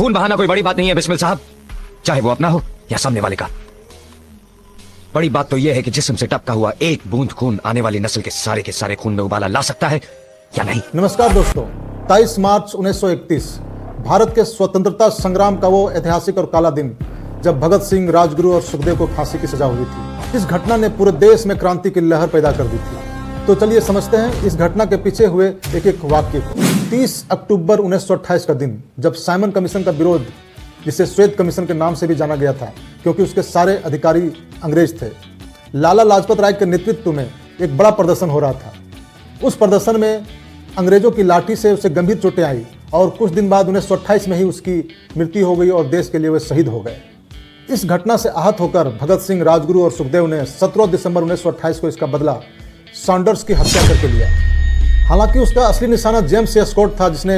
खून बहाना कोई बड़ी बात नहीं है बिस्मिल साहब, चाहे वो अपना हो या सामने वाले का। बड़ी बात तो यह है कि जिस्म से टपका हुआ एक बूंद खून आने वाली नस्ल के सारे खून में उबाला ला सकता है या नहीं। नमस्कार दोस्तों, 23 मार्च 1931 भारत के स्वतंत्रता संग्राम का वो ऐतिहासिक और काला दिन जब भगत सिंह, राजगुरु और सुखदेव को फांसी की सजा हुई थी। इस घटना ने पूरे देश में क्रांति की लहर पैदा कर दी थी। तो चलिए समझते हैं इस घटना के पीछे हुए एक एक वाक्य को। 30 अक्टूबर 1928 का दिन जब साइमन कमीशन का विरोध, जिसे श्वेत कमीशन के नाम से भी जाना गया था क्योंकि उसके सारे अधिकारी अंग्रेज थे, लाला लाजपत राय के नेतृत्व में एक बड़ा प्रदर्शन हो रहा था। उस प्रदर्शन में अंग्रेजों की लाठी से उसे गंभीर चोटें आई और कुछ दिन बाद 1928 में ही उसकी मृत्यु हो गई और देश के लिए वे शहीद हो गए। इस घटना से आहत होकर भगत सिंह, राजगुरु और सुखदेव ने 17 दिसंबर 1928 को इसका बदला सॉन्डर्स की हत्या करके लिया। हालांकि उसका असली निशाना जेम्स स्कॉट था जिसने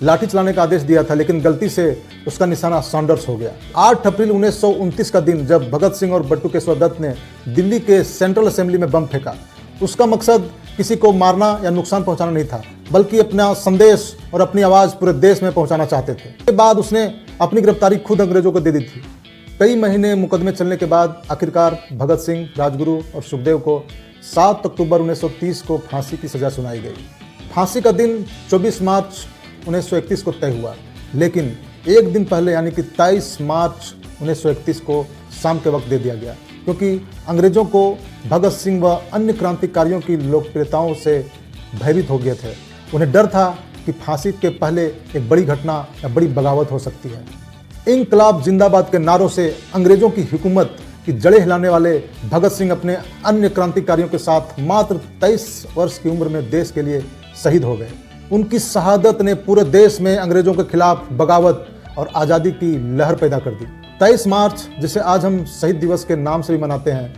लाठी चलाने का आदेश दिया था, लेकिन गलती से उसका निशाना सॉन्डर्स हो गया। 8 अप्रैल 1929 का दिन जब भगत सिंह और बटुकेश्वर दत्त ने दिल्ली के सेंट्रल असेंबली में बम फेंका, उसका मकसद किसी को मारना या नुकसान पहुंचाना नहीं था, बल्कि अपना संदेश और अपनी आवाज़ पूरे देश में पहुंचाना चाहते थे। इसके बाद उसने अपनी गिरफ्तारी खुद अंग्रेजों को दे दी थी। कई महीने मुकदमे चलने के बाद आखिरकार भगत सिंह, राजगुरु और सुखदेव को 7 अक्टूबर 1930 को फांसी की सजा सुनाई गई। फांसी का दिन 24 मार्च 1931 को तय हुआ, लेकिन एक दिन पहले यानी कि 23 मार्च 1931 को शाम के वक्त दे दिया गया, क्योंकि अंग्रेजों को भगत सिंह व अन्य क्रांतिकारियों की लोकप्रियताओं से भयभीत हो गए थे। उन्हें डर था कि फांसी के पहले एक बड़ी घटना या बड़ी बगावत हो सकती है। इंकलाब जिंदाबाद के नारों से अंग्रेजों की हुकूमत की जड़ें हिलाने वाले भगत सिंह अपने अन्य क्रांतिकारियों के साथ मात्र 23 वर्ष की उम्र में देश के लिए शहीद हो गए। उनकी शहादत ने पूरे देश में अंग्रेजों के खिलाफ बगावत और आज़ादी की लहर पैदा कर दी। 23 मार्च, जिसे आज हम शहीद दिवस के नाम से भी मनाते हैं,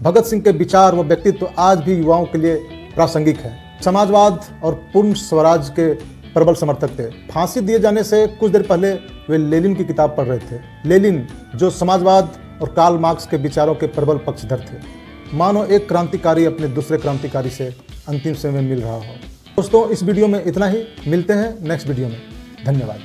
भगत सिंह के विचार व व्यक्तित्व आज भी युवाओं के लिए प्रासंगिक है। समाजवाद और पूर्ण स्वराज के प्रबल समर्थक थे। फांसी दिए जाने से कुछ देर पहले वे लेनिन की किताब पढ़ रहे थे। लेनिन जो समाजवाद और कार्ल मार्क्स के विचारों के प्रबल पक्षधर थे। मानो एक क्रांतिकारी अपने दूसरे क्रांतिकारी से अंतिम समय में मिल रहा हो। दोस्तों, इस वीडियो में इतना ही। मिलते हैं नेक्स्ट वीडियो में। धन्यवाद।